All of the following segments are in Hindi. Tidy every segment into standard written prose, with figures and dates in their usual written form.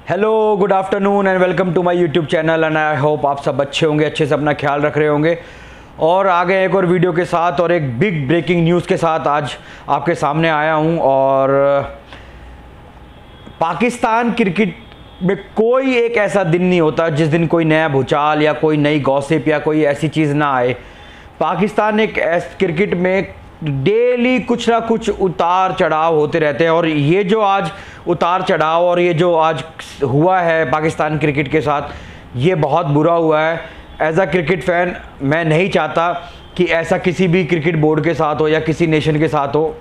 Hello, good afternoon and welcome to my YouTube channel and I hope आप सब अच्छे होंगे, अच्छे से अपना ख्याल रख रहे होंगे। और आगे एक और वीडियो के साथ और एक बिग ब्रेकिंग न्यूज़ के साथ आज आपके सामने आया हूं। और पाकिस्तान क्रिकेट में कोई एक ऐसा दिन नहीं होता जिस दिन कोई नया भूचाल या कोई नई गॉसिप या कोई ऐसी चीज़ ना आए। पाकिस्तान एक क्रिकेट में डेली कुछ ना कुछ उतार चढ़ाव होते रहते हैं और ये जो आज उतार चढ़ाव और ये जो आज हुआ है पाकिस्तान क्रिकेट के साथ, ये बहुत बुरा हुआ है। एज अ क्रिकेट फैन मैं नहीं चाहता कि ऐसा किसी भी क्रिकेट बोर्ड के साथ हो या किसी नेशन के साथ हो।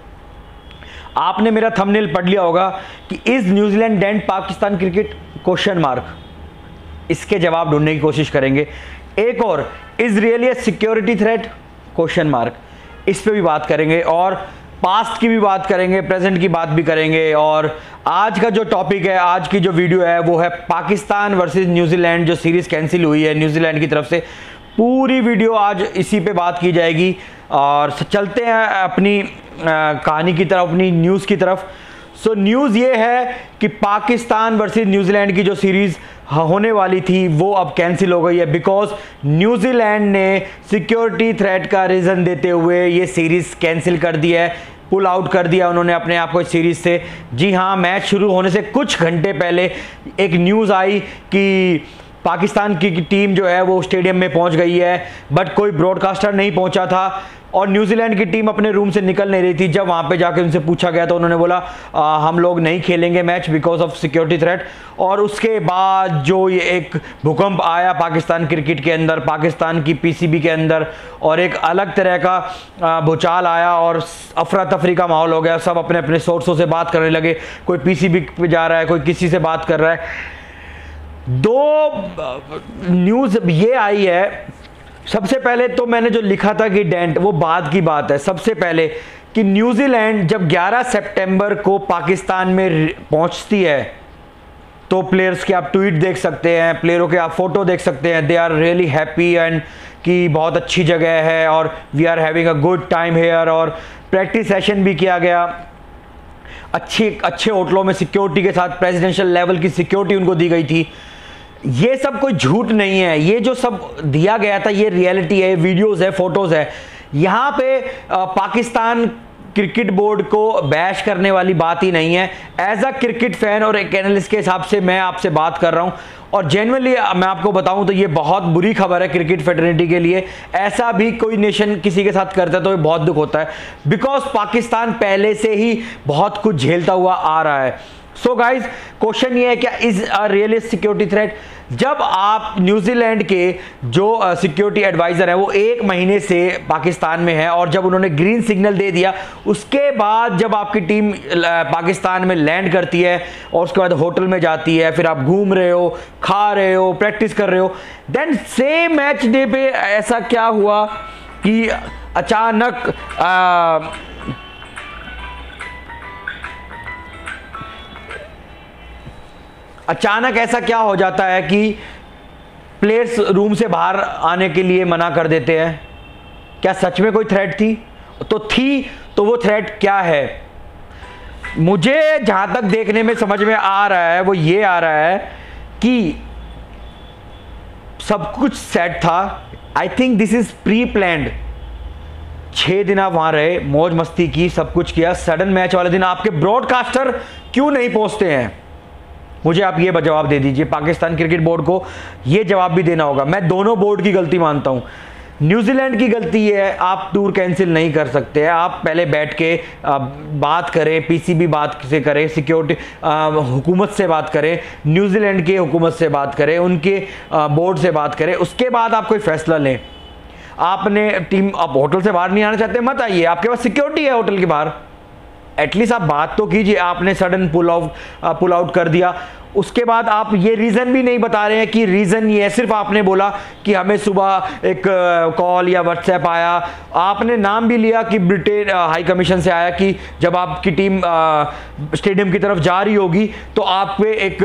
आपने मेरा थंबनेल पढ़ लिया होगा कि is New Zealand dent Pakistan cricket question mark. इसके जवाब ढूंढने की कोशिश करेंगे। एक और, is really a security threat question mark, इस पे भी बात करेंगे और पास्ट की भी बात करेंगे, प्रेजेंट की बात भी करेंगे। और आज का जो टॉपिक है, आज की जो वीडियो है वो है पाकिस्तान वर्सेस न्यूजीलैंड, जो सीरीज़ कैंसिल हुई है न्यूजीलैंड की तरफ से। पूरी वीडियो आज इसी पे बात की जाएगी और चलते हैं अपनी कहानी की तरफ, अपनी न्यूज़ की तरफ। सो न्यूज़ ये है कि पाकिस्तान वर्सेस न्यूजीलैंड की जो सीरीज़ होने वाली थी वो अब कैंसिल हो गई है, बिकॉज न्यूजीलैंड ने सिक्योरिटी थ्रेट का रीज़न देते हुए ये सीरीज़ कैंसिल कर दी है, पुल आउट कर दिया उन्होंने अपने आप को इस सीरीज़ से। जी हाँ, मैच शुरू होने से कुछ घंटे पहले एक न्यूज़ आई कि पाकिस्तान की टीम जो है वो स्टेडियम में पहुंच गई है, बट कोई ब्रॉडकास्टर नहीं पहुंचा था और न्यूजीलैंड की टीम अपने रूम से निकल नहीं रही थी। जब वहां पे जाके उनसे पूछा गया तो उन्होंने बोला हम लोग नहीं खेलेंगे match because of security threat. और उसके बाद जो ये एक भूकंप आया पाकिस्तान क्रिकेट के अंदर, पाकिस्तान की पीसीबी के अंदर, और एक अलग तरह का भूचाल आया और अफरा तफरी का माहौल हो गया। सब अपने अपने सोर्सों से बात करने लगे, कोई पीसीबी पे जा रहा है, कोई किसी से बात कर रहा है। दो न्यूज़ ये आई है, सबसे पहले तो मैंने जो लिखा था कि डेंट, वो बाद की बात है। सबसे पहले कि न्यूजीलैंड जब 11 सितंबर को पाकिस्तान में पहुंचती है तो प्लेयर्स के आप ट्वीट देख सकते हैं, प्लेयरों के आप फोटो देख सकते हैं। They are really happy and कि बहुत अच्छी जगह है और we are having a good time here. और प्रैक्टिस सेशन भी किया गया अच्छे होटलों में, सिक्योरिटी के साथ, प्रेसिडेंशियल लेवल की सिक्योरिटी उनको दी गई थी। ये सब कोई झूठ नहीं है, ये जो सब दिया गया था ये रियलिटी है, वीडियोस है, फोटोज है। यहाँ पे पाकिस्तान क्रिकेट बोर्ड को बैश करने वाली बात ही नहीं है। एज अ क्रिकेट फैन और एक एनालिस्ट के हिसाब से मैं आपसे बात कर रहा हूँ और जेन्युइनली मैं आपको बताऊं तो ये बहुत बुरी खबर है क्रिकेट फेडरेटिव के लिए। ऐसा भी कोई नेशन किसी के साथ करता है तो ये बहुत दुख होता है, बिकॉज पाकिस्तान पहले से ही बहुत कुछ झेलता हुआ आ रहा है। सो गाइज, क्वेश्चन ये है, क्या is a real security threat? जब आप न्यूजीलैंड के जो सिक्योरिटी एडवाइजर है वो 1 महीने से पाकिस्तान में है और जब उन्होंने ग्रीन सिग्नल दे दिया, उसके बाद जब आपकी टीम पाकिस्तान में लैंड करती है और उसके बाद होटल में जाती है, फिर आप घूम रहे हो, खा रहे हो, प्रैक्टिस कर रहे हो, देन सेम मैच डे पे ऐसा क्या हुआ कि अचानक ऐसा क्या हो जाता है कि प्लेयर्स रूम से बाहर आने के लिए मना कर देते हैं? क्या सच में कोई थ्रेट थी? तो वो थ्रेट क्या है? मुझे जहां तक देखने में समझ में आ रहा है वो ये आ रहा है कि सब कुछ सेट था। I think this is pre planned. 6 दिन आप वहां रहे, मौज मस्ती की, सब कुछ किया, सडन मैच वाले दिन आपके ब्रॉडकास्टर क्यों नहीं पहुंचते हैं? मुझे आप ये जवाब दे दीजिए। पाकिस्तान क्रिकेट बोर्ड को ये जवाब भी देना होगा। मैं दोनों बोर्ड की गलती मानता हूं। न्यूजीलैंड की गलती है, आप टूर कैंसिल नहीं कर सकते। आप पहले बैठ के बात करें, पीसीबी बात से करें, सिक्योरिटी हुकूमत से बात करें, न्यूजीलैंड के हुकूमत से बात करें, उनके बोर्ड से बात करें, उसके बाद आप कोई फैसला लें। आपने टीम, आप होटल से बाहर नहीं आना चाहते, मत आइए, आपके पास सिक्योरिटी है होटल के बाहर, एटलीस्ट आप बात तो कीजिए। आपने सडन पुल आउट कर दिया, उसके बाद आप ये रीज़न भी नहीं बता रहे हैं कि रीज़न ये है। सिर्फ आपने बोला कि हमें सुबह एक कॉल या व्हाट्सएप आया। आपने नाम भी लिया कि ब्रिटेन हाई कमीशन से आया कि जब आपकी टीम स्टेडियम की तरफ जा रही होगी तो आप पे एक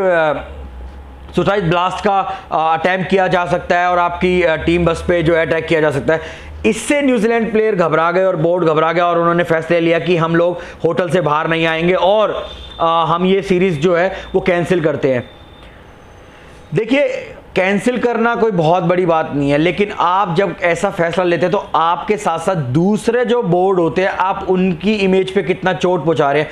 सुसाइड ब्लास्ट का अटैम्प्ट किया जा सकता है और आपकी टीम बस पे जो है अटैक किया जा सकता है। इससे न्यूजीलैंड प्लेयर घबरा गए और बोर्ड घबरा गया और उन्होंने फैसला लिया कि हम लोग होटल से बाहर नहीं आएंगे और हम ये सीरीज़ जो है वो कैंसिल करते हैं। देखिए, कैंसिल करना कोई बहुत बड़ी बात नहीं है, लेकिन आप जब ऐसा फैसला लेते हैं तो आपके साथ साथ दूसरे जो बोर्ड होते हैं, आप उनकी इमेज पे कितना चोट पहुंचा रहे हैं।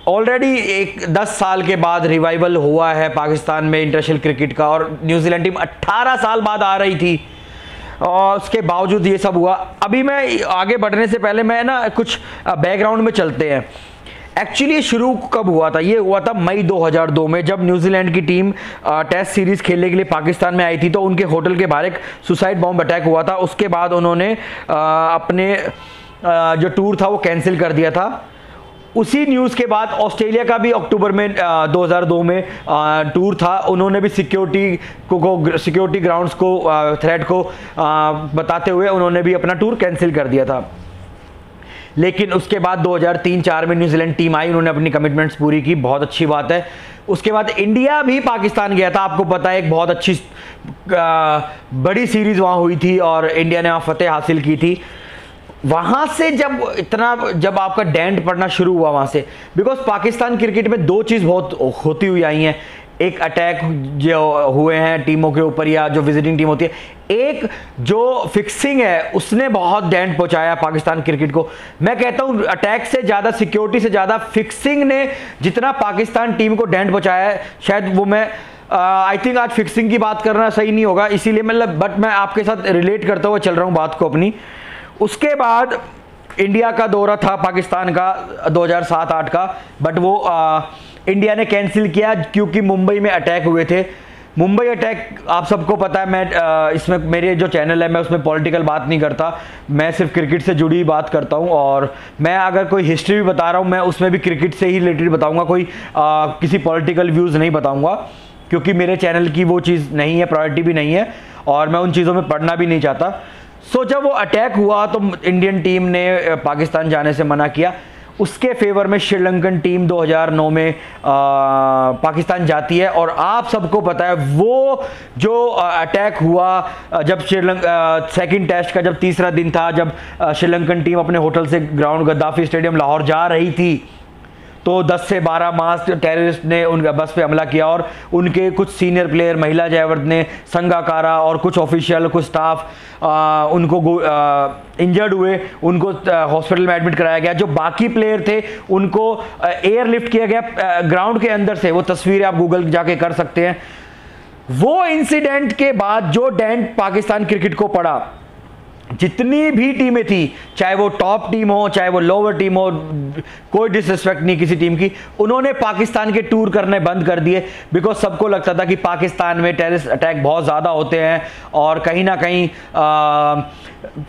ऑलरेडी एक 10 साल के बाद रिवाइवल हुआ है पाकिस्तान में इंटरनेशनल क्रिकेट का, और न्यूजीलैंड टीम 18 साल बाद आ रही थी, और उसके बावजूद ये सब हुआ। अभी मैं आगे बढ़ने से पहले मैं ना कुछ बैकग्राउंड में चलते हैं। एक्चुअली शुरू कब हुआ था? ये हुआ था मई 2002 में, जब न्यूजीलैंड की टीम टेस्ट सीरीज खेलने के लिए पाकिस्तान में आई थी, तो उनके होटल के बाहर एक सुसाइड बॉम्ब अटैक हुआ था। उसके बाद उन्होंने अपने जो टूर था वो कैंसिल कर दिया था। उसी न्यूज़ के बाद ऑस्ट्रेलिया का भी अक्टूबर में 2002 में टूर था। उन्होंने भी सिक्योरिटी ग्राउंड्स को थ्रेट को बताते हुए उन्होंने भी अपना टूर कैंसिल कर दिया था। लेकिन उसके बाद 2003-04 में न्यूजीलैंड टीम आई, उन्होंने अपनी कमिटमेंट्स पूरी की, बहुत अच्छी बात है। उसके बाद इंडिया भी पाकिस्तान गया था, आपको पता है, एक बहुत अच्छी बड़ी सीरीज़ वहाँ हुई थी और इंडिया ने वहाँ फतेह हासिल की थी। वहाँ से जब आपका डेंट पड़ना शुरू हुआ वहाँ से, बिकॉज पाकिस्तान क्रिकेट में दो चीज़ बहुत होती हुई आई हैं। एक अटैक जो हुए हैं टीमों के ऊपर या जो विजिटिंग टीम होती है, एक जो फिक्सिंग है उसने बहुत डेंट पहुंचाया पाकिस्तान क्रिकेट को। मैं कहता हूं अटैक से ज़्यादा, सिक्योरिटी से ज़्यादा फिक्सिंग ने जितना पाकिस्तान टीम को डेंट पहुंचाया है, शायद वो मैं आई थिंक आज फिक्सिंग की बात करना सही नहीं होगा, इसीलिए मतलब बट मैं आपके साथ रिलेट करता हुआ चल रहा हूँ बात को अपनी। उसके बाद इंडिया का दौरा था पाकिस्तान का 2007-08 का, बट वो इंडिया ने कैंसिल किया क्योंकि मुंबई में अटैक हुए थे। मुंबई अटैक आप सबको पता है, मैं इसमें मेरे जो चैनल है मैं उसमें पॉलिटिकल बात नहीं करता, मैं सिर्फ क्रिकेट से जुड़ी बात करता हूं। और मैं अगर कोई हिस्ट्री भी बता रहा हूं, मैं उसमें भी क्रिकेट से ही रिलेटेड बताऊंगा, कोई किसी पॉलिटिकल व्यूज़ नहीं बताऊंगा, क्योंकि मेरे चैनल की वो चीज़ नहीं है, प्रायोरिटी भी नहीं है, और मैं उन चीज़ों में पढ़ना भी नहीं चाहता। सो जब वो अटैक हुआ तो इंडियन टीम ने पाकिस्तान जाने से मना किया। उसके फेवर में श्रीलंकन टीम 2009 में पाकिस्तान जाती है, और आप सबको पता है वो जो अटैक हुआ जब सेकंड टेस्ट का जब तीसरा दिन था, जब श्रीलंकन टीम अपने होटल से ग्राउंड गद्दाफी स्टेडियम लाहौर जा रही थी, तो 10 से 12 मास्क टेररिस्ट ने उनका बस पे हमला किया, और उनके कुछ सीनियर प्लेयर महिला जयवर्ध ने, संगाकारा और कुछ ऑफिशियल, कुछ स्टाफ उनको इंजर्ड हुए, उनको हॉस्पिटल में एडमिट कराया गया। जो बाकी प्लेयर थे उनको एयरलिफ्ट किया गया ग्राउंड के अंदर से। वो तस्वीरें आप गूगल जाके कर सकते हैं। वो इंसिडेंट के बाद जो डेंट पाकिस्तान क्रिकेट को पड़ा, जितनी भी टीमें थी, चाहे वो टॉप टीम हो चाहे वो लोअर टीम हो, कोई डिसरिस्पेक्ट नहीं किसी टीम की, उन्होंने पाकिस्तान के टूर करने बंद कर दिए, बिकॉज सबको लगता था कि पाकिस्तान में टेररिस्ट अटैक बहुत ज़्यादा होते हैं और कहीं ना कहीं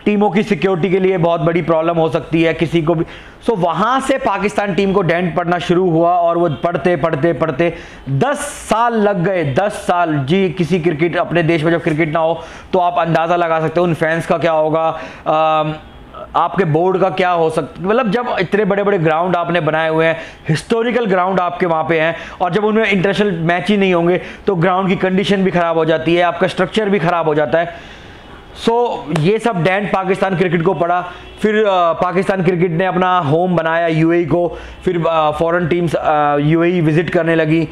टीमों की सिक्योरिटी के लिए बहुत बड़ी प्रॉब्लम हो सकती है किसी को भी। सो वहाँ से पाकिस्तान टीम को डेंट पड़ना शुरू हुआ, और वो पढ़ते पढ़ते पढ़ते 10 साल लग गए। 10 साल जी, किसी क्रिकेट अपने देश में जब क्रिकेट ना हो तो आप अंदाज़ा लगा सकते हो उन फैंस का क्या होगा, आपके बोर्ड का क्या हो सकता, मतलब जब इतने बड़े बड़े ग्राउंड आपने बनाए हुए हैं, हिस्टोरिकल ग्राउंड आपके वहाँ पे हैं, और जब उनमें इंटरनेशनल मैच ही नहीं होंगे तो ग्राउंड की कंडीशन भी ख़राब हो जाती है, आपका स्ट्रक्चर भी ख़राब हो जाता है। सो ये सब डेंट पाकिस्तान क्रिकेट को पड़ा। फिर पाकिस्तान क्रिकेट ने अपना होम बनाया यूएई को, फिर फॉरेन टीम्स यूएई विजिट करने लगी।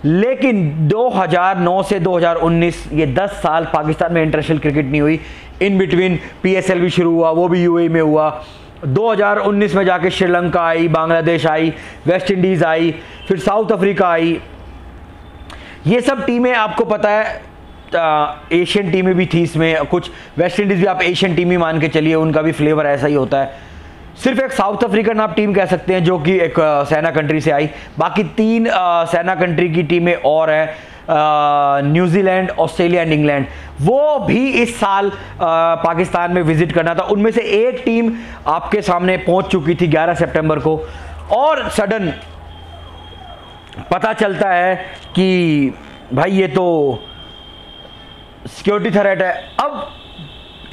लेकिन 2009 से 2019 ये 10 साल पाकिस्तान में इंटरनेशनल क्रिकेट नहीं हुई। इन बिटवीन पीएसएल भी शुरू हुआ, वो भी यूएई में हुआ। 2019 में जाके श्रीलंका आई, बांग्लादेश आई, वेस्ट इंडीज़ आई, फिर साउथ अफ्रीका आई। ये सब टीमें आपको पता है एशियन टीमें भी थी इसमें, कुछ वेस्ट इंडीज़ भी आप एशियन टीम ही मान के चलिए, उनका भी फ्लेवर ऐसा ही होता है। सिर्फ एक साउथ अफ्रीकन आप टीम कह सकते हैं जो कि एक सेना कंट्री से आई, बाकी 3 सेना कंट्री की टीमें और हैं, न्यूजीलैंड, ऑस्ट्रेलिया एंड इंग्लैंड। वो भी इस साल पाकिस्तान में विजिट करना था। उनमें से एक टीम आपके सामने पहुंच चुकी थी 11 सितंबर को, और सडन पता चलता है कि भाई ये तो सिक्योरिटी थ्रेट है। अब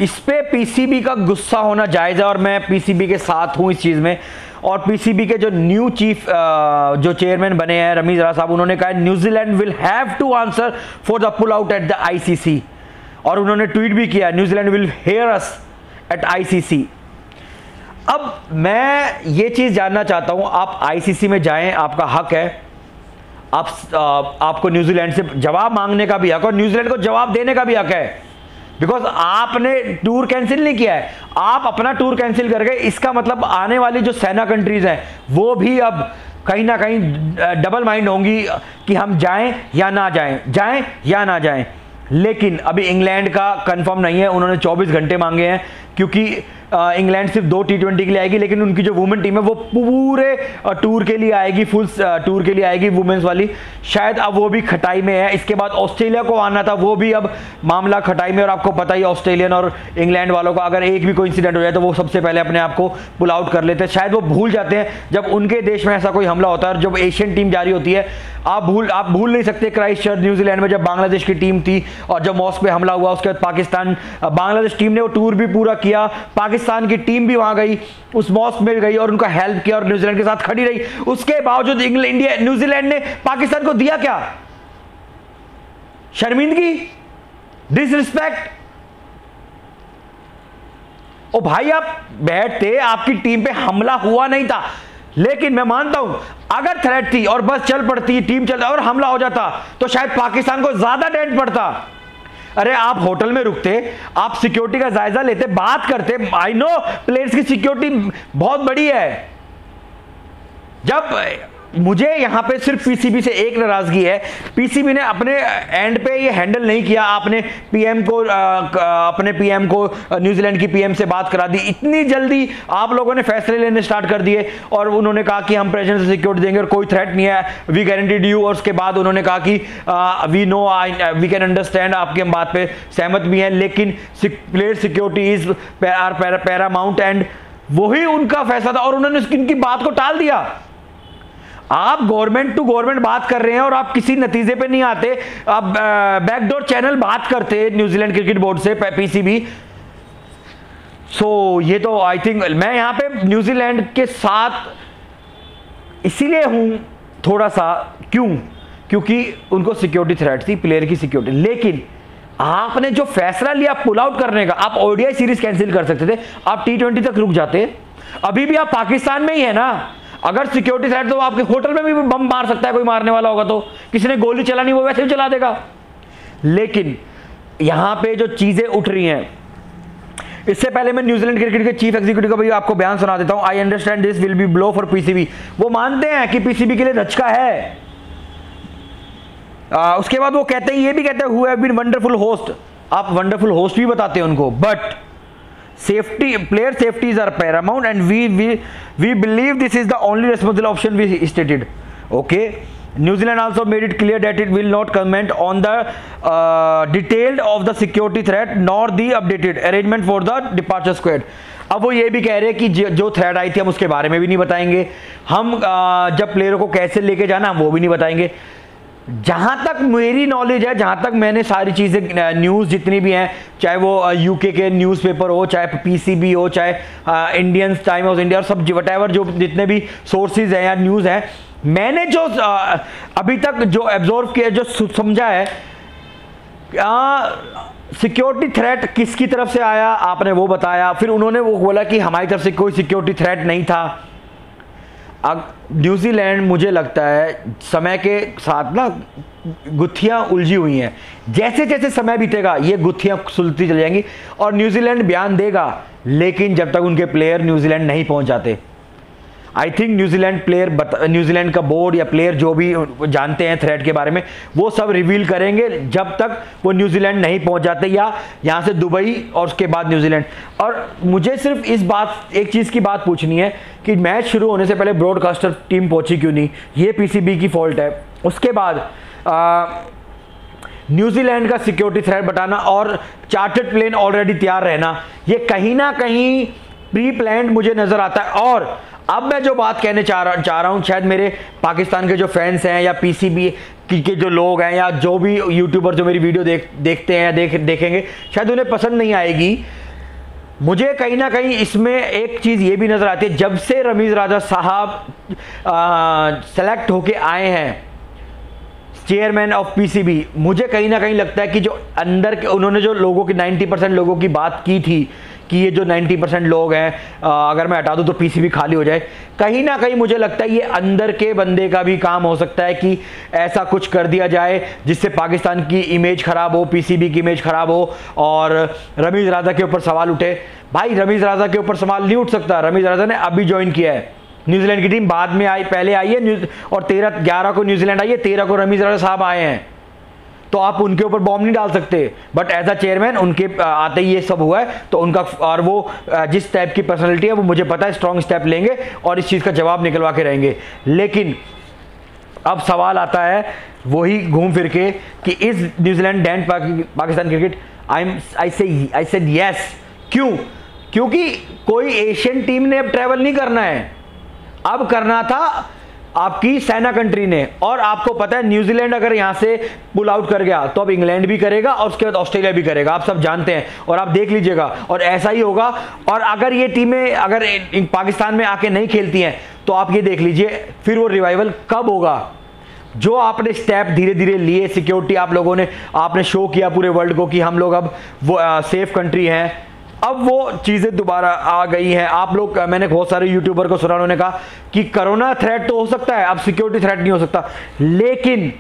इस पे पीसीबी का गुस्सा होना जायज़ है, और मैं पीसीबी के साथ हूँ इस चीज़ में। और पीसीबी के जो न्यू चीफ जो चेयरमैन बने हैं रमीज राजा साहब, उन्होंने कहा New Zealand will have to answer for the pull out at the ICC, और उन्होंने ट्वीट भी किया New Zealand will hear us at ICC. अब मैं ये चीज़ जानना चाहता हूँ, आप आईसीसी में जाएं, आपका हक है, आपको न्यूजीलैंड से जवाब मांगने का भी हक और न्यूजीलैंड को जवाब देने का भी हक है, बिकॉज आपने टूर कैंसिल नहीं किया है, आप अपना टूर कैंसिल कर गए। इसका मतलब आने वाली जो सेना कंट्रीज हैं वो भी अब कहीं ना कहीं डबल माइंड होंगी कि हम जाएं या ना जाएं, जाएं या ना जाएं। लेकिन अभी इंग्लैंड का कंफर्म नहीं है, उन्होंने 24 घंटे मांगे हैं, क्योंकि इंग्लैंड सिर्फ 2 T20 के लिए आएगी, लेकिन उनकी जो वुमेन टीम है वो पूरे टूर के लिए आएगी, फुल टूर के लिए आएगी वुमेन्स वाली। शायद अब वो भी खटाई में है। इसके बाद ऑस्ट्रेलिया को आना था, वो भी अब मामला खटाई में। और आपको पता ही ऑस्ट्रेलियन और इंग्लैंड वालों का अगर एक भी कोई इंसिडेंट हो जाए तो वो सबसे पहले अपने आप को पुल आउट कर लेते हैं। शायद वो भूल जाते हैं जब उनके देश में ऐसा कोई हमला होता है, जब एशियन टीम जारी होती है। आप भूल नहीं सकते क्राइस्टचर्च न्यूजीलैंड में जब बांग्लादेश की टीम थी और जब मॉस्क पे हमला हुआ, उसके बाद पाकिस्तान बांग्लादेश टीम ने वो टूर भी पूरा किया, पाकिस्तान की टीम भी वहां गई, उस मॉस्क में गई और उनका हेल्प किया और न्यूजीलैंड के साथ खड़ी रही। उसके बावजूद इंडिया न्यूजीलैंड ने पाकिस्तान को दिया क्या? शर्मिंदगी, डिसरिस्पेक्ट। ओ भाई, आप बैठते, आपकी टीम पे हमला हुआ नहीं था, लेकिन मैं मानता हूं अगर थ्रेट थी और बस चल पड़ती, टीम चलता और हमला हो जाता तो शायद पाकिस्तान को ज्यादा डेंट पड़ता। अरे आप होटल में रुकते, आप सिक्योरिटी का जायजा लेते, बात करते। आई नो प्लेयर्स की सिक्योरिटी बहुत बड़ी है। जब मुझे यहां पे सिर्फ पीसीबी से एक नाराजगी है, पीसीबी ने अपने एंड पे ये हैंडल नहीं किया। आपने अपने पीएम को न्यूजीलैंड की पीएम से बात करा दी, इतनी जल्दी आप लोगों ने फैसले लेने स्टार्ट कर दिए और उन्होंने कहा कि हम प्रेजेंस से सिक्योरिटी देंगे और कोई थ्रेट नहीं है, वी गारंटीड यू। और उसके बाद उन्होंने कहा कि we know, we can understand, आपकी हम बात पे सहमत भी हैं, लेकिन player security is paramount. And वही उनका फैसला था और उन्होंने इनकी बात को टाल दिया। आप गवर्नमेंट टू गवर्नमेंट बात कर रहे हैं और आप किसी नतीजे पे नहीं आते, आप बैकडोर चैनल बात करते न्यूजीलैंड क्रिकेट बोर्ड से, पीसीबी। सो ये तो आई थिंक मैं यहां पे न्यूजीलैंड के साथ इसीलिए हूं थोड़ा सा, क्योंकि उनको सिक्योरिटी थ्रेट थी, प्लेयर की सिक्योरिटी। लेकिन आपने जो फैसला लिया पुल आउट करने का, आप ओडीआई सीरीज कैंसिल कर सकते थे, आप T20 तक रुक जाते। अभी भी आप पाकिस्तान में ही है ना। अगर सिक्योरिटी थ्रेट तो आपके होटल में भी बम मार सकता है, कोई मारने वाला होगा तो, किसी ने गोली चलानी वो वैसे भी चला देगा। लेकिन यहां पे जो चीजें उठ रही हैं, इससे पहले मैं न्यूजीलैंड क्रिकेट के चीफ एग्जीक्यूटिव का भी आपको बयान सुना देता हूं। I understand this will be blow for PCB. वो मानते हैं कि पीसीबी के लिए धचका है। उसके बाद वो कहते हैं, ये भी कहते हैं, who have been wonderful host. आप वंडरफुल होस्ट भी बताते हैं उनको, but safety, player safeties are paramount and we believe this is the only responsible option we stated. Okay, New Zealand also made it clear that it will not comment on the detail of the security threat nor the updated arrangement for the departure squad. अब वो ये भी कह रहे हैं कि जो थ्रेट आई थी हम उसके बारे में भी नहीं बताएंगे, हम जब प्लेयरों को कैसे लेके जाना वो भी नहीं बताएंगे। जहां तक मेरी नॉलेज है, जहां तक मैंने सारी चीजें, न्यूज़ जितनी भी हैं, चाहे वो यूके के न्यूज़पेपर हो, चाहे पीसीबी हो, चाहे इंडियन टाइम ऑफ इंडिया, और सब वटेवर जो जितने भी सोर्सेज हैं या न्यूज़ हैं, मैंने जो अभी तक जो एब्जॉर्व किया, जो समझा है, सिक्योरिटी थ्रेट किसकी तरफ से आया आपने वो बताया, फिर उन्होंने वो बोला कि हमारी तरफ से कोई सिक्योरिटी थ्रेट नहीं था। अब न्यूजीलैंड, मुझे लगता है समय के साथ ना गुत्थियां उलझी हुई हैं, जैसे जैसे समय बीतेगा ये गुत्थियां सुलझती चली जाएंगी और न्यूजीलैंड बयान देगा, लेकिन जब तक उनके प्लेयर न्यूजीलैंड नहीं पहुंच जाते, आई थिंक न्यूजीलैंड का बोर्ड या प्लेयर जो भी जानते हैं थ्रेट के बारे में, वो सब रिवील करेंगे जब तक वो न्यूजीलैंड नहीं पहुंच जाते, या यहाँ से दुबई और उसके बाद न्यूजीलैंड। और मुझे सिर्फ एक चीज़ की बात पूछनी है कि मैच शुरू होने से पहले ब्रॉडकास्टर टीम पहुंची क्यों नहीं? ये पीसीबी की फॉल्ट है। उसके बाद न्यूजीलैंड का सिक्योरिटी थ्रेट बताना और चार्टर्ड प्लेन ऑलरेडी तैयार रहना, ये कहीं ना कहीं प्री प्लान्ड मुझे नजर आता है। और अब मैं जो बात कहने चाह रहा हूं, शायद मेरे पाकिस्तान के जो फैंस हैं या पीसीबी के जो लोग हैं या जो भी यूट्यूबर जो मेरी वीडियो देखते हैं या देखेंगे, शायद उन्हें पसंद नहीं आएगी। मुझे कहीं ना कहीं इसमें एक चीज़ ये भी नज़र आती है, जब से रमीज़ राजा साहब सेलेक्ट होके आए हैं, चेयरमैन ऑफ पीसीबी, मुझे कहीं ना कहीं लगता है कि जो अंदर के उन्होंने जो लोगों की 90% लोगों की बात की थी कि ये जो 90% लोग हैं अगर मैं हटा दूं तो पीसीबी खाली हो जाए, कहीं ना कहीं मुझे लगता है ये अंदर के बंदे का भी काम हो सकता है कि ऐसा कुछ कर दिया जाए जिससे पाकिस्तान की इमेज खराब हो, पीसीबी की इमेज खराब हो और रमीज राजा के ऊपर सवाल उठे। भाई रमीज राजा के ऊपर सवाल नहीं उठ सकता, रमीज राजा ने अभी ज्वाइन किया है, न्यूजीलैंड की टीम बाद में आई, पहले आई है और 11 को न्यूजीलैंड आई है, 13 को रमीज राजा साहब आए हैं, तो आप उनके ऊपर बॉम्ब नहीं डाल सकते। बट एज अ चेयरमैन उनके आते ही ये सब हुआ है तो उनका, और वो जिस टाइप की पर्सनैलिटी है वो मुझे पता है स्ट्रॉन्ग स्टेप लेंगे और इस चीज़ का जवाब निकलवा के रहेंगे। लेकिन अब सवाल आता है वही घूम फिर के कि is New Zealand Dan Pakistan cricket, I said yes. क्यों? क्योंकि कोई एशियन टीम ने अब ट्रैवल नहीं करना है, अब करना था आपकी सेना कंट्री ने। और आपको पता है न्यूजीलैंड अगर यहां से पुल आउट कर गया तो अब इंग्लैंड भी करेगा और उसके बाद ऑस्ट्रेलिया भी करेगा, आप सब जानते हैं और आप देख लीजिएगा और ऐसा ही होगा। और अगर ये टीमें अगर पाकिस्तान में आके नहीं खेलती हैं तो आप ये देख लीजिए फिर वो रिवाइवल कब होगा। जो आपने स्टेप धीरे धीरे लिए, सिक्योरिटी आप लोगों ने, आपने शो किया पूरे वर्ल्ड को कि हम लोग अब वो सेफ कंट्री हैं, अब वो चीज़ें दोबारा आ गई हैं। आप लोग, मैंने बहुत सारे यूट्यूबर को सुना, उन्होंने कहा कि कोरोना थ्रेट तो हो सकता है, अब सिक्योरिटी थ्रेट नहीं हो सकता। लेकिन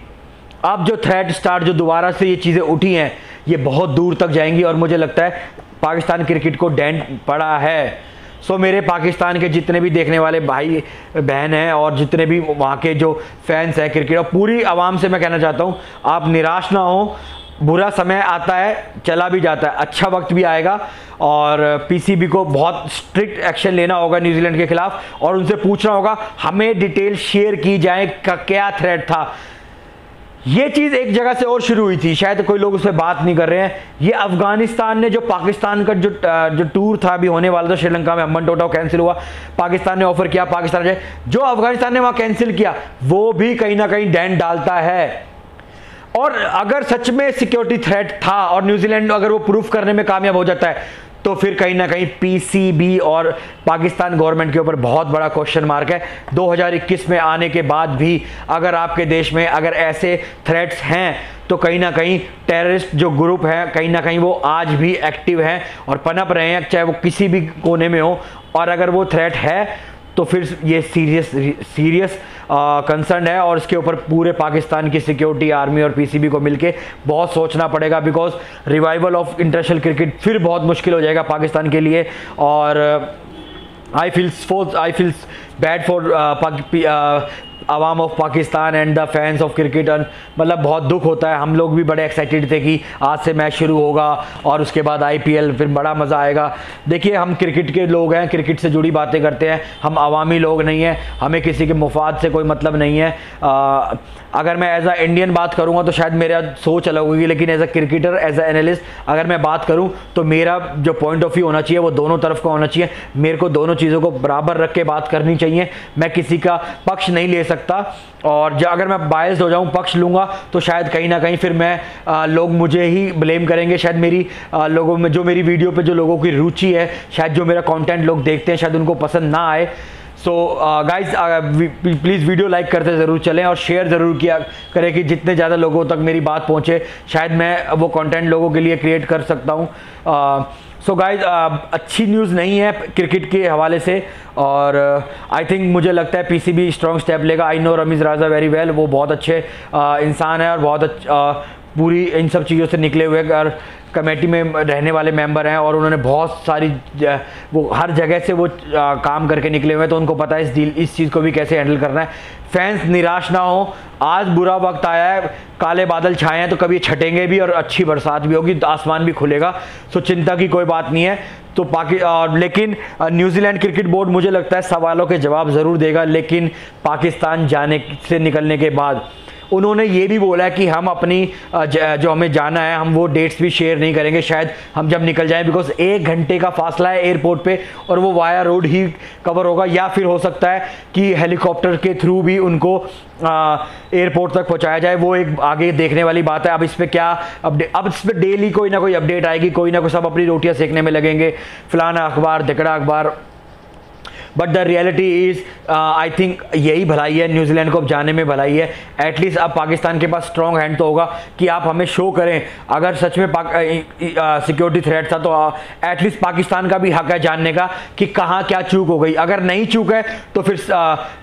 अब जो थ्रेट स्टार्ट, जो दोबारा से ये चीज़ें उठी हैं, ये बहुत दूर तक जाएंगी और मुझे लगता है पाकिस्तान क्रिकेट को डेंट पड़ा है। सो मेरे पाकिस्तान के जितने भी देखने वाले भाई बहन हैं और जितने भी वहाँ के जो फैंस हैं क्रिकेट, और पूरी आवाम से मैं कहना चाहता हूँ आप निराश ना हो। बुरा समय आता है, चला भी जाता है, अच्छा वक्त भी आएगा और पीसीबी को बहुत स्ट्रिक्ट एक्शन लेना होगा न्यूजीलैंड के खिलाफ और उनसे पूछना होगा, हमें डिटेल शेयर की जाए क्या थ्रेट था। ये चीज़ एक जगह से और शुरू हुई थी, शायद कोई लोग उस पर बात नहीं कर रहे हैं। ये अफगानिस्तान ने जो पाकिस्तान का जो टूर था अभी होने वाला था श्रीलंका में, अम्बन टोटा कैंसिल हुआ, पाकिस्तान ने ऑफर किया, पाकिस्तान जाए, जो अफगानिस्तान ने वहाँ कैंसिल किया वो भी कहीं ना कहीं डेंट डालता है। और अगर सच में सिक्योरिटी थ्रेट था और न्यूजीलैंड अगर वो प्रूफ करने में कामयाब हो जाता है तो फिर कहीं ना कहीं पीसीबी और पाकिस्तान गवर्नमेंट के ऊपर बहुत बड़ा क्वेश्चन मार्क है। 2021 में आने के बाद भी अगर आपके देश में अगर ऐसे थ्रेट्स हैं तो कहीं ना कहीं टेररिस्ट जो ग्रुप है कहीं ना कहीं वो आज भी एक्टिव हैं और पनप रहे हैं, चाहे वो किसी भी कोने में हो। और अगर वो थ्रेट है तो फिर ये सीरियस कंसर्न है और इसके ऊपर पूरे पाकिस्तान की सिक्योरिटी, आर्मी और पीसीबी को मिलके बहुत सोचना पड़ेगा, because revival of international cricket फिर बहुत मुश्किल हो जाएगा पाकिस्तान के लिए। और आई feels bad for Awam of Pakistan and the fans of cricket. मतलब बहुत दुख होता है, हम लोग भी बड़े एक्साइटेड थे कि आज से मैच शुरू होगा और उसके बाद आईपीएल, फिर बड़ा मज़ा आएगा। देखिए हम क्रिकेट के लोग हैं, क्रिकेट से जुड़ी बातें करते हैं, हम अवामी लोग नहीं हैं, हमें किसी के मुफाद से कोई मतलब नहीं है। अगर मैं एज अ इंडियन बात करूंगा तो शायद मेरा सोच अलग होगी, लेकिन as a cricketer, as a analyst अगर मैं बात करूं तो मेरा जो पॉइंट ऑफ व्यू होना चाहिए वो दोनों तरफ का होना चाहिए। मेरे को दोनों चीज़ों को बराबर रख के बात करनी चाहिए, मैं किसी का पक्ष नहीं ले सकता। और अगर मैं बायस्ड हो जाऊं, पक्ष लूँगा तो शायद कहीं ना कहीं फिर मैं लोग मुझे ही ब्लेम करेंगे। शायद मेरी लोगों में जो मेरी वीडियो पे जो लोगों की रुचि है, शायद जो मेरा कंटेंट लोग देखते हैं शायद उनको पसंद ना आए। So guys please video like करते ज़रूर चलें और शेयर ज़रूर किया करें कि जितने ज़्यादा लोगों तक मेरी बात पहुँचे, शायद मैं वो कंटेंट लोगों के लिए क्रिएट कर सकता हूँ। सो गाइज अच्छी न्यूज़ नहीं है क्रिकेट के हवाले से और आई थिंक मुझे लगता है पीसीबी स्ट्रॉन्ग स्टेप लेगा। I know Ramiz Raja very well, वो बहुत अच्छे इंसान है और बहुत पूरी इन सब चीज़ों से निकले हुए और कमेटी में रहने वाले मेंबर हैं और उन्होंने बहुत सारी वो हर जगह से वो काम करके निकले हुए हैं, तो उनको पता है इस चीज़ को भी कैसे हैंडल करना है। फैंस निराश ना हो, आज बुरा वक्त आया है, काले बादल छाए हैं तो कभी छटेंगे भी और अच्छी बरसात भी होगी, तो आसमान भी खुलेगा, सो चिंता की कोई बात नहीं है। तो लेकिन न्यूजीलैंड क्रिकेट बोर्ड मुझे लगता है सवालों के जवाब ज़रूर देगा, लेकिन पाकिस्तान जाने से निकलने के बाद उन्होंने ये भी बोला है कि हम अपनी जो हमें जाना है हम वो डेट्स भी शेयर नहीं करेंगे, शायद हम जब निकल जाएं, बिकॉज 1 घंटे का फासला है एयरपोर्ट पे और वो वाया रोड ही कवर होगा, या फिर हो सकता है कि हेलीकॉप्टर के थ्रू भी उनको एयरपोर्ट तक पहुंचाया जाए। वो एक आगे देखने वाली बात है। अब इस पर क्या अपडेट, अब इस पर डेली कोई ना कोई अपडेट आएगी, कोई ना कोई, सब अपनी रोटियां सेकने में लगेंगे, फलाना अखबार धिकड़ा अखबार। But the reality is I think यही भलाई है, न्यूजीलैंड को अब जाने में भलाई है। एटलीस्ट अब पाकिस्तान के पास स्ट्रॉन्ग हैंड तो होगा कि आप हमें शो करें, अगर सच में सिक्योरिटी थ्रेट था तो एटलीस्ट पाकिस्तान का भी हक है जानने का कि कहाँ क्या चूक हो गई। अगर नहीं चूक है तो फिर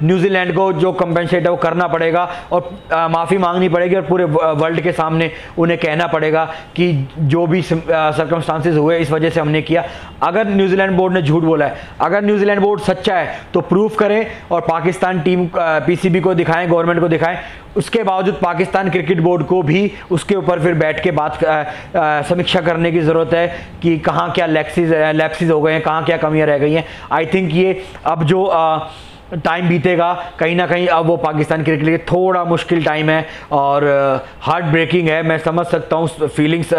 न्यूजीलैंड को जो कंपेंसेट है वो करना पड़ेगा और माफ़ी मांगनी पड़ेगी और पूरे वर्ल्ड के सामने उन्हें कहना पड़ेगा कि जो भी सर्कमस्टांसेस हुए इस वजह से हमने किया। अगर न्यूजीलैंड बोर्ड ने झूठ बोला है, अगर न्यूजीलैंड बोर्ड सच्चा है तो प्रूफ करें और पाकिस्तान टीम पीसीबी को दिखाएं, गवर्नमेंट को दिखाएं। उसके बावजूद पाकिस्तान क्रिकेट बोर्ड को भी उसके ऊपर फिर बैठ के बात समीक्षा करने की ज़रूरत है कि कहाँ क्या लैप्सेस हो गए हैं, कहाँ क्या कमियां रह गई हैं। आई थिंक ये अब जो टाइम बीतेगा कहीं ना कहीं अब वो पाकिस्तान क्रिकेट के लिए थोड़ा मुश्किल टाइम है और हार्ट ब्रेकिंग है। मैं समझ सकता हूँ फीलिंग्स,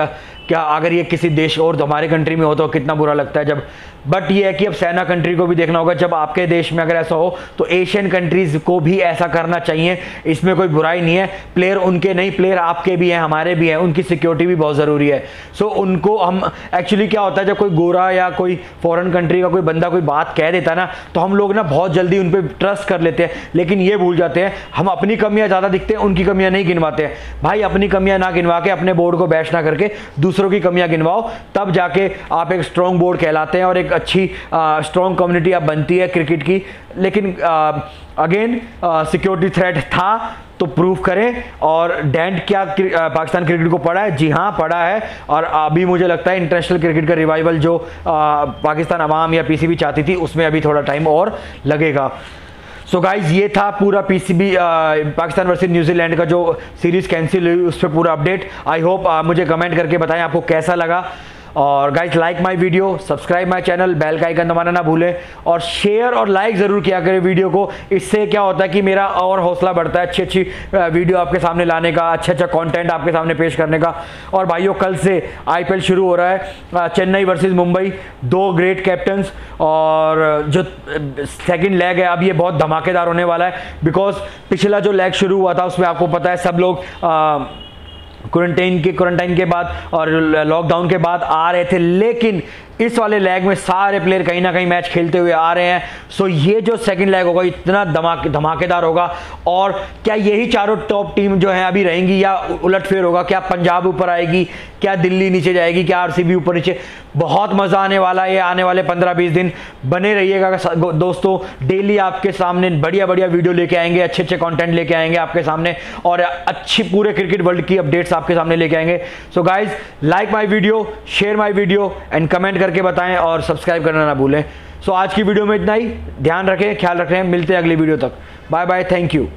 क्या अगर ये किसी देश और हमारे कंट्री में हो तो कितना बुरा लगता है जब, बट ये है कि अब सेना कंट्री को भी देखना होगा। जब आपके देश में अगर ऐसा हो तो एशियन कंट्रीज़ को भी ऐसा करना चाहिए, इसमें कोई बुराई नहीं है। प्लेयर उनके नहीं, प्लेयर आपके भी हैं, हमारे भी हैं, उनकी सिक्योरिटी भी बहुत ज़रूरी है। सो उनको हम एक्चुअली क्या होता है जब कोई गोरा या कोई फॉरेन कंट्री का कोई बंदा कोई बात कह देता है ना तो हम लोग ना बहुत जल्दी उन पर ट्रस्ट कर लेते हैं, लेकिन ये भूल जाते हैं हम अपनी कमियाँ ज़्यादा दिखते हैं, उनकी कमियाँ नहीं गिनवाते हैं। भाई अपनी कमियाँ ना गिनवा के अपने बोर्ड को बैश ना करके दूसरों की कमियाँ गिनवाओ, तब जाके आप एक स्ट्रॉन्ग बोर्ड कहलाते हैं और एक अच्छी स्ट्रॉन्ग कम्युनिटी अब बनती है क्रिकेट की। लेकिन अगेन सिक्योरिटी थ्रेट था तो प्रूव करें। और डेंट क्या पाकिस्तान क्रिकेट को पड़ा है? जी हाँ पड़ा है। और अभी मुझे लगता है इंटरनेशनल क्रिकेट का रिवाइवल जो पाकिस्तान अवाम या पीसीबी चाहती थी उसमें अभी थोड़ा टाइम और लगेगा। सो गाइज ये था पूरा पीसीबी पाकिस्तान वर्सेस न्यूजीलैंड का जो सीरीज़ कैंसिल हुई उस पर पूरा अपडेट। आई होप मुझे कमेंट करके बताएं आपको कैसा लगा। और guys like my video, subscribe my channel, bell का आइकन दबाना ना भूलें और शेयर और लाइक ज़रूर किया करें वीडियो को। इससे क्या होता है कि मेरा और हौसला बढ़ता है अच्छी अच्छी वीडियो आपके सामने लाने का, अच्छा कंटेंट आपके सामने पेश करने का। और भाइयों कल से आईपीएल शुरू हो रहा है, चेन्नई वर्सेस मुंबई, दो ग्रेट कैप्टन्स। और जो सेकंड लेग है अब ये बहुत धमाकेदार होने वाला है, बिकॉज पिछला जो लेग शुरू हुआ था उसमें आपको पता है सब लोग क्वारंटाइन के बाद और लॉकडाउन के बाद आ रहे थे, लेकिन इस वाले लेग में सारे प्लेयर कहीं ना कहीं मैच खेलते हुए आ रहे हैं। सो ये जो सेकंड लेग होगा इतना धमाकेदार होगा। और क्या यही चारों टॉप टीम जो है अभी रहेंगी या उलटफेर होगा? क्या पंजाब ऊपर आएगी, क्या दिल्ली नीचे जाएगी, क्या आरसीबी ऊपर नीचे? बहुत मज़ा आने वाला है ये आने वाले 15-20 दिन। बने रहिएगा दोस्तों, डेली आपके सामने बढ़िया बढ़िया वीडियो लेके आएंगे, अच्छे अच्छे कंटेंट लेके आएंगे आपके सामने और अच्छी पूरे क्रिकेट वर्ल्ड की अपडेट्स आपके सामने लेके आएंगे। So guys like my video, share my video and comment करके बताएं और सब्सक्राइब करना ना भूलें। सो आज की वीडियो में इतना ही, ध्यान रखें, ख्याल रखें, मिलते हैं अगली वीडियो तक। Bye bye, thank you.